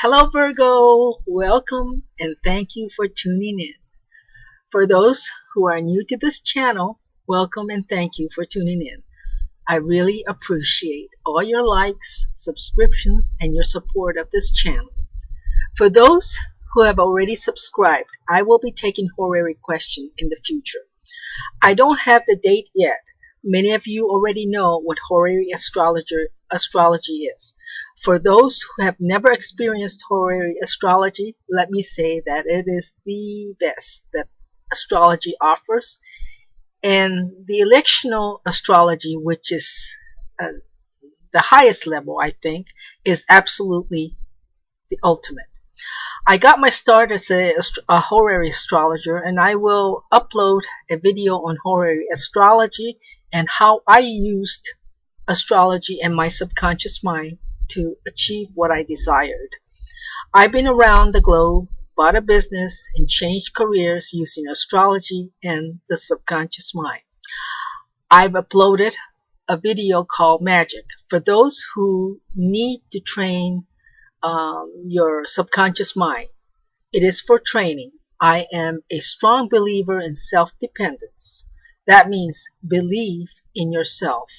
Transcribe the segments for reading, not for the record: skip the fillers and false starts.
Hello, Virgo. Welcome and thank you for tuning in. For those who are new to this channel, welcome and thank you for tuning in. I really appreciate all your likes, subscriptions, and your support of this channel. For those who have already subscribed, I will be taking horary questions in the future. I don't have the date yet. Many of you already know what horary astrology is. For those who have never experienced horary astrology, let me say that it is the best that astrology offers. And the electional astrology, which is the highest level, I think, is absolutely the ultimate. I got my start as a horary astrologer, and I will upload a video on horary astrology and how I used astrology and my subconscious mind to achieve what I desired. I've been around the globe, bought a business, and changed careers using astrology and the subconscious mind. I've uploaded a video called Magic for those who need to train your subconscious mind. It is for training. I am a strong believer in self-dependence. That means believe in yourself.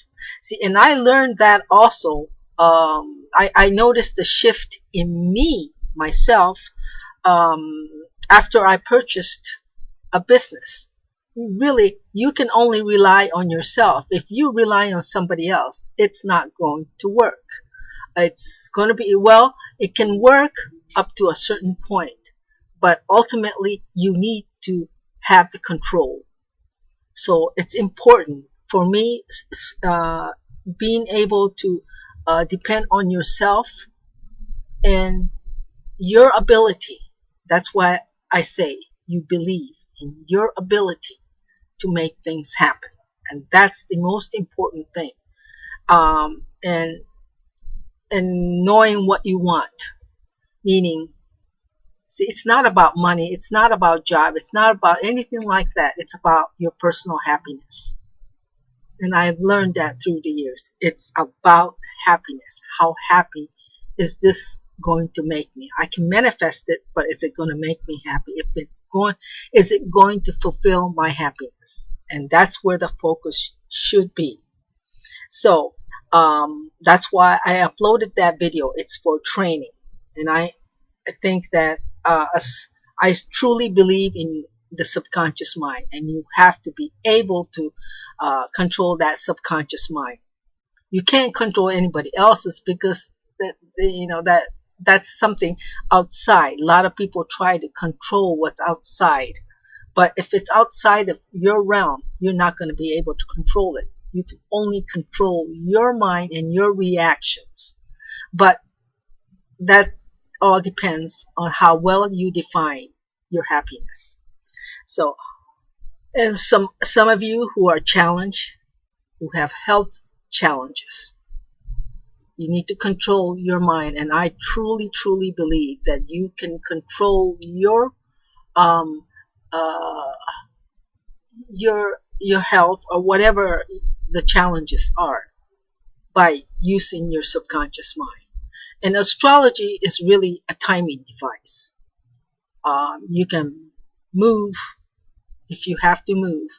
See, and I learned that also. I noticed the shift in me, myself, after I purchased a business. Really, you can only rely on yourself. If you rely on somebody else, it's not going to work. It's going to be, well, it can work up to a certain point, but ultimately you need to have the control. So it's important for me, being able to depend on yourself and your ability. That's why I say you believe in your ability to make things happen, and that's the most important thing. And knowing what you want, meaning, see, it's not about money, it's not about job, it's not about anything like that. It's about your personal happiness. And I've learned that through the years. It's about happiness. How happy is this going to make me? I can manifest it, but is it going to make me happy? Is it going to fulfill my happiness? And that's where the focus should be. So that's why I uploaded that video. It's for training, and I think that I truly believe in the subconscious mind, and you have to be able to control that subconscious mind. You can't control anybody else's, because that's something outside. A lot of people try to control what's outside, but if it's outside of your realm, you're not going to be able to control it. You can only control your mind and your reactions. But that all depends on how well you define your happiness. So, and some of you who are challenged, who have health challenges, you need to control your mind. And I truly believe that you can control your health, or whatever the challenges are, by using your subconscious mind. And astrology is really a timing device. You can move if you have to move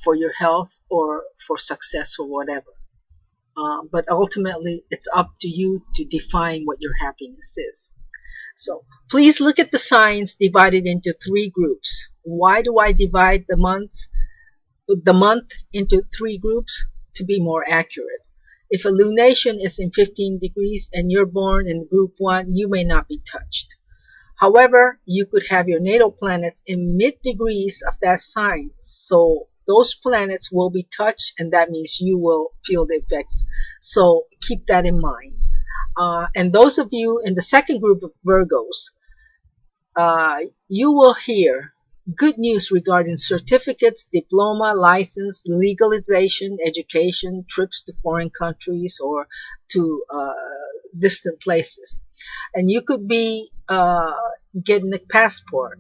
for your health or for success or whatever. But ultimately, it's up to you to define what your happiness is. So please look at the signs divided into 3 groups. Why do I divide the month into 3 groups? To be more accurate. If a lunation is in 15 degrees and you're born in group 1, you may not be touched. However, you could have your natal planets in mid-degrees of that sign, so those planets will be touched, and that means you will feel the effects. So keep that in mind. And those of you in the second group of Virgos, you will hear good news regarding certificates, diploma, license, legalization, education, trips to foreign countries or to distant places. And you could be getting a passport.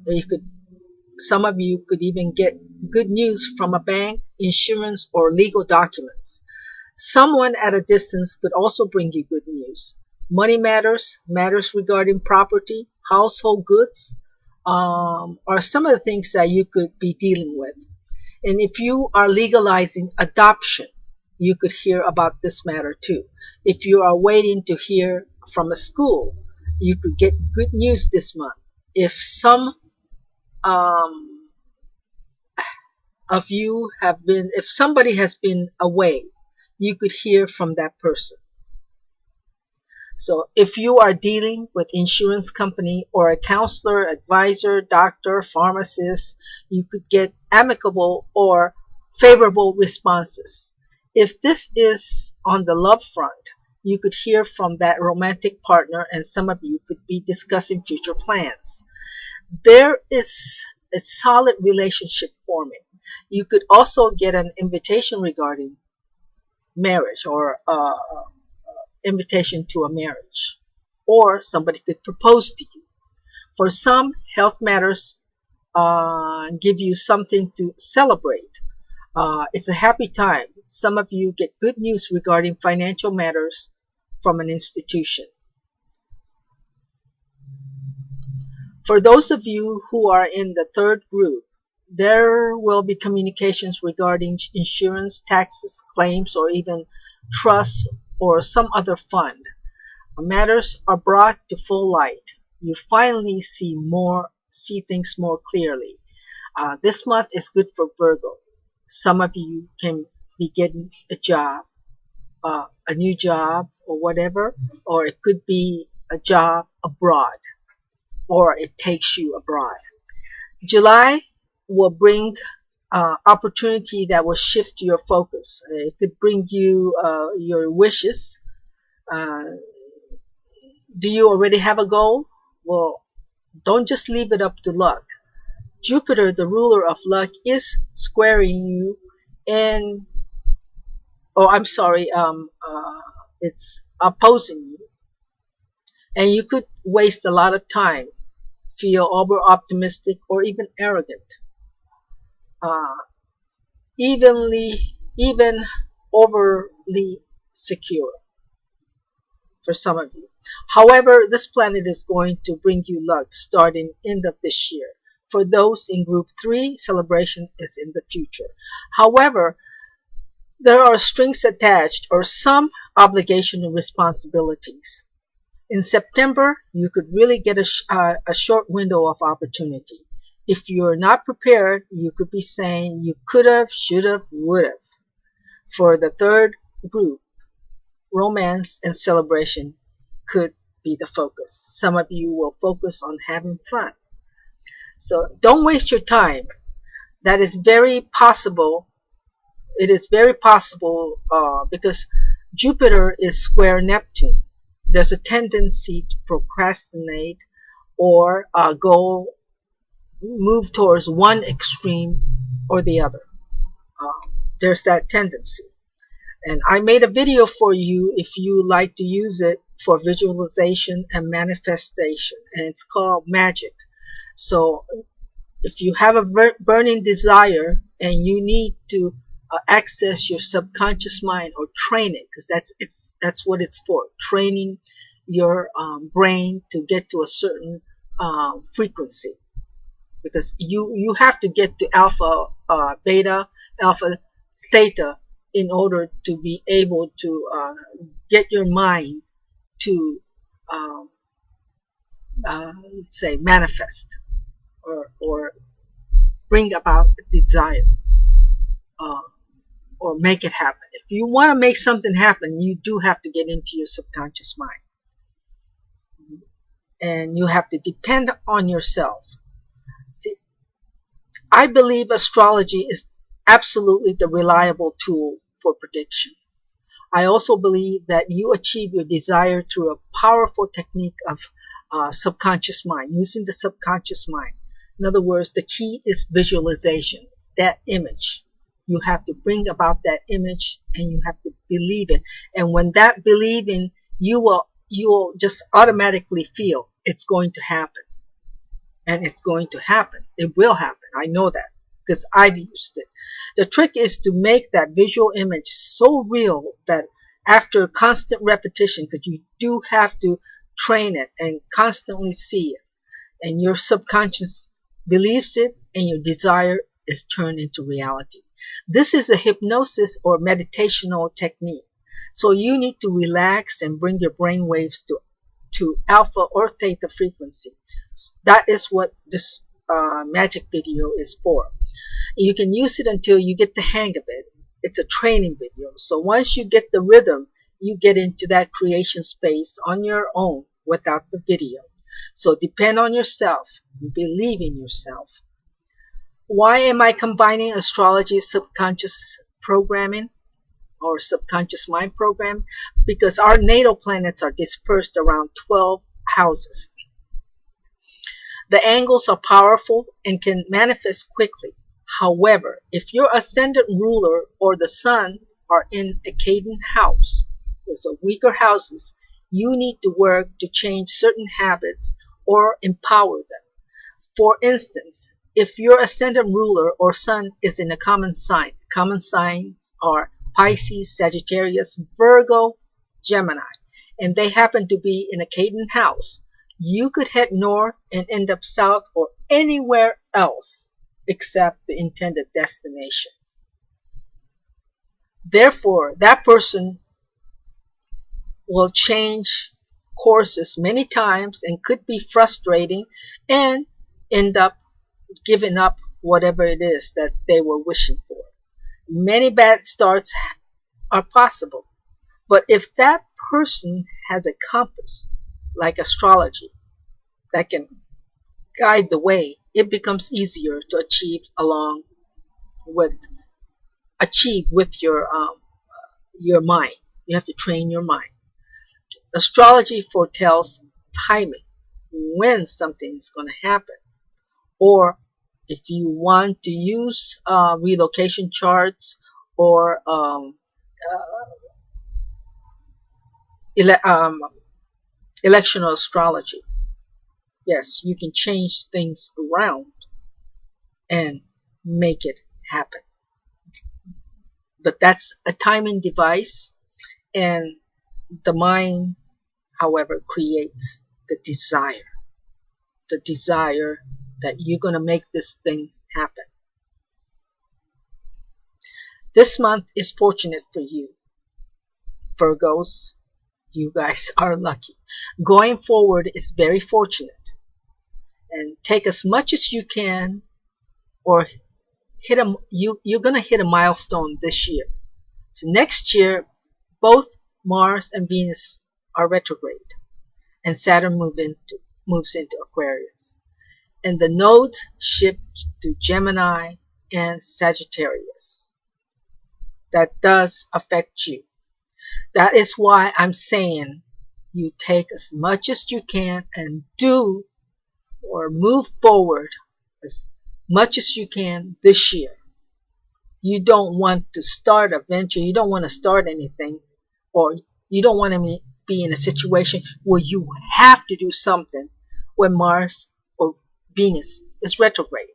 Some of you could even get good news from a bank, insurance, or legal documents. Someone at a distance could also bring you good news. money matters, matters regarding property, household goods, are some of the things that you could be dealing with. And if you are legalizing adoption, you could hear about this matter too. If you are waiting to hear from a school, you could get good news this month. If some um, of you have been, if somebody has been away, you could hear from that person. So if you are dealing with insurance company or a counselor, advisor, doctor, pharmacist, you could get amicable or favorable responses. If this is on the love front, you could hear from that romantic partner, and some of you could be discussing future plans. There is a solid relationship forming. You could also get an invitation regarding marriage, or invitation to a marriage, or somebody could propose to you. For some, health matters give you something to celebrate. It's a happy time. Some of you get good news regarding financial matters from an institution. For those of you who are in the third group, there will be communications regarding insurance, taxes, claims, or even trusts or some other fund. Matters are brought to full light. You finally see things more clearly. This month is good for Virgo. Some of you can be getting a job, a new job or whatever, or it could be a job abroad, or it takes you abroad. July will bring opportunity that will shift your focus. It could bring you your wishes. Do you already have a goal? Well, don't just leave it up to luck. Jupiter, the ruler of luck, is squaring you, and it's opposing you, and you could waste a lot of time, feel over optimistic or even arrogant, even overly secure for some of you. However, this planet is going to bring you luck starting end of this year. For those in group 3, celebration is in the future. However, there are strings attached or some obligation and responsibilities. In September, you could really get a short window of opportunity. If you're not prepared, you could be saying you could have, should have, would have. For the third group, romance and celebration could be the focus. Some of you will focus on having fun. So don't waste your time. That is very possible. It is very possible because Jupiter is square Neptune. There's a tendency to procrastinate or move towards one extreme or the other. There's that tendency. And I made a video for you if you like to use it for visualization and manifestation, and it's called Magic. So if you have a burning desire and you need to access your subconscious mind or train it, because that's what it's for, training your brain to get to a certain frequency, because you have to get to alpha, beta, alpha, theta in order to be able to get your mind to let's say manifest or bring about a desire, or make it happen. If you want to make something happen, you do have to get into your subconscious mind, and you have to depend on yourself. See, I believe astrology is absolutely the reliable tool for prediction. I also believe that you achieve your desire through a powerful technique of subconscious mind, using the subconscious mind. In other words, the key is visualization, that image. You have to bring about that image, and you have to believe it. And when that believing, you will just automatically feel it's going to happen. And it's going to happen. It will happen. I know that because I've used it. The trick is to make that visual image so real that after constant repetition, because you do have to train it and constantly see it, and your subconscious believes it, and your desire is turned into reality. This is a hypnosis or meditational technique. So you need to relax and bring your brain waves to alpha or theta frequency. That is what this magic video is for. You can use it until you get the hang of it. It's a training video. So once you get the rhythm, you get into that creation space on your own without the video. So depend on yourself. Believe in yourself. Why am I combining astrology, subconscious programming, or subconscious mind program? Because our natal planets are dispersed around 12 houses. The angles are powerful and can manifest quickly. However, if your ascendant ruler or the sun are in a Caden house, so weaker houses, you need to work to change certain habits or empower them. For instance, if your ascendant ruler or sun is in a common signs are Pisces, Sagittarius, Virgo, Gemini, and they happen to be in a Caden house, you could head north and end up south or anywhere else except the intended destination. Therefore, that person will change courses many times and could be frustrating and end up giving up whatever it is that they were wishing for. Many bad starts are possible, but if that person has a compass like astrology that can guide the way, it becomes easier to achieve with your mind. You have to train your mind. Astrology foretells timing, when something is going to happen. Or if you want to use relocation charts or electional astrology, yes, you can change things around and make it happen. But that's a timing device, and the mind, however, creates the desire that you're going to make this thing happen. This month is fortunate for you. Virgos, you guys are lucky. Going forward is very fortunate. And take as much as you can, or you're going to hit a milestone this year. So next year, both Mars and Venus are retrograde, and Saturn moves into Aquarius. And the nodes shift to Gemini and Sagittarius. That does affect you. That is why I'm saying you take as much as you can and do or move forward as much as you can this year. You don't want to start a venture, you don't want to start anything, or you don't want to be in a situation where you have to do something when Mars or Venus is retrograde.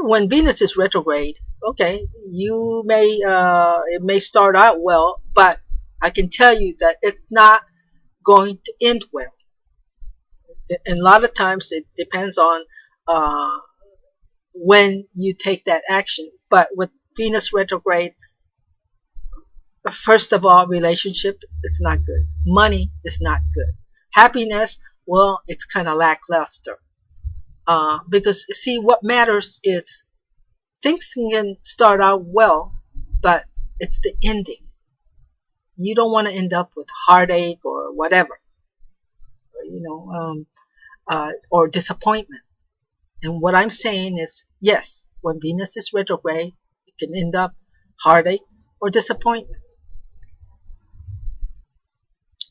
When Venus is retrograde, okay, it may start out well, but I can tell you that it's not going to end well. And a lot of times it depends on when you take that action. But with Venus retrograde, first of all, relationship, it's not good. Money is not good. Happiness, well, it's kind of lackluster. Because see, what matters is things can start out well, but it's the ending. You don't want to end up with heartache or whatever, or disappointment. And what I'm saying is, yes, when Venus is retrograde, it can end up heartache or disappointment.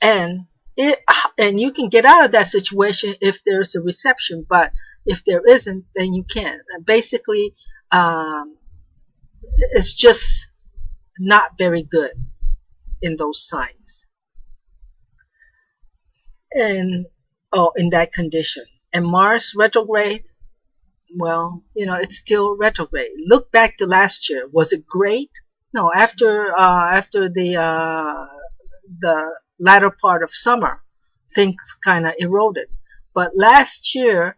And you can get out of that situation if there's a reception, but if there isn't, then you can't. And basically, it's just not very good in those signs. And in that condition. And Mars retrograde, well, it's still retrograde. Look back to last year. Was it great? No, after the latter part of summer, things kind of eroded. But last year,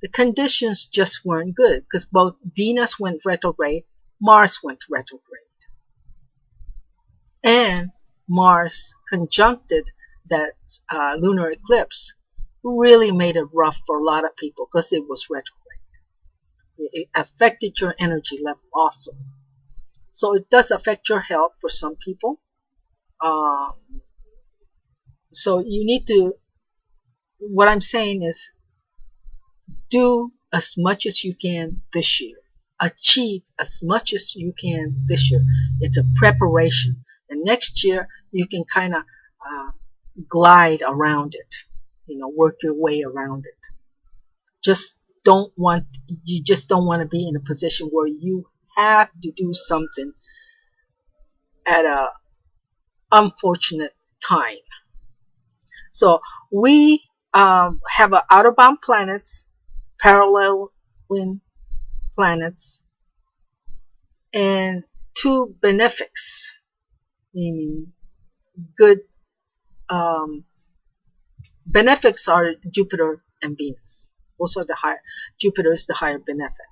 the conditions just weren't good because both Venus went retrograde, Mars went retrograde, and Mars conjuncted that lunar eclipse really made it rough for a lot of people because it was retrograde. It affected your energy level also. So it does affect your health for some people. Um, so you need to, what I'm saying is, do as much as you can this year. Achieve as much as you can this year. It's a preparation. And next year, you can kind of glide around it, work your way around it. You just don't want to be in a position where you have to do something at a unfortunate time. So we have a out-of-bound planets, parallel wind planets, and two benefics, meaning good. Benefics are Jupiter and Venus. Those are the higher. Jupiter is the higher benefic.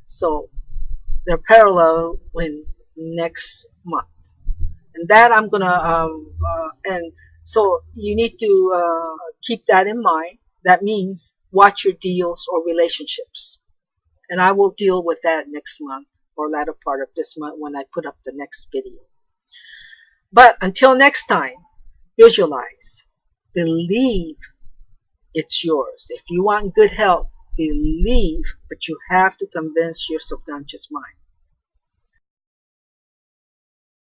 So they're parallel in next month, and that I'm gonna and so you need to keep that in mind. That means watch your deals or relationships, and I will deal with that next month or latter part of this month when I put up the next video. But until next time, visualize, believe it's yours. If you want good health, believe, but you have to convince your subconscious mind.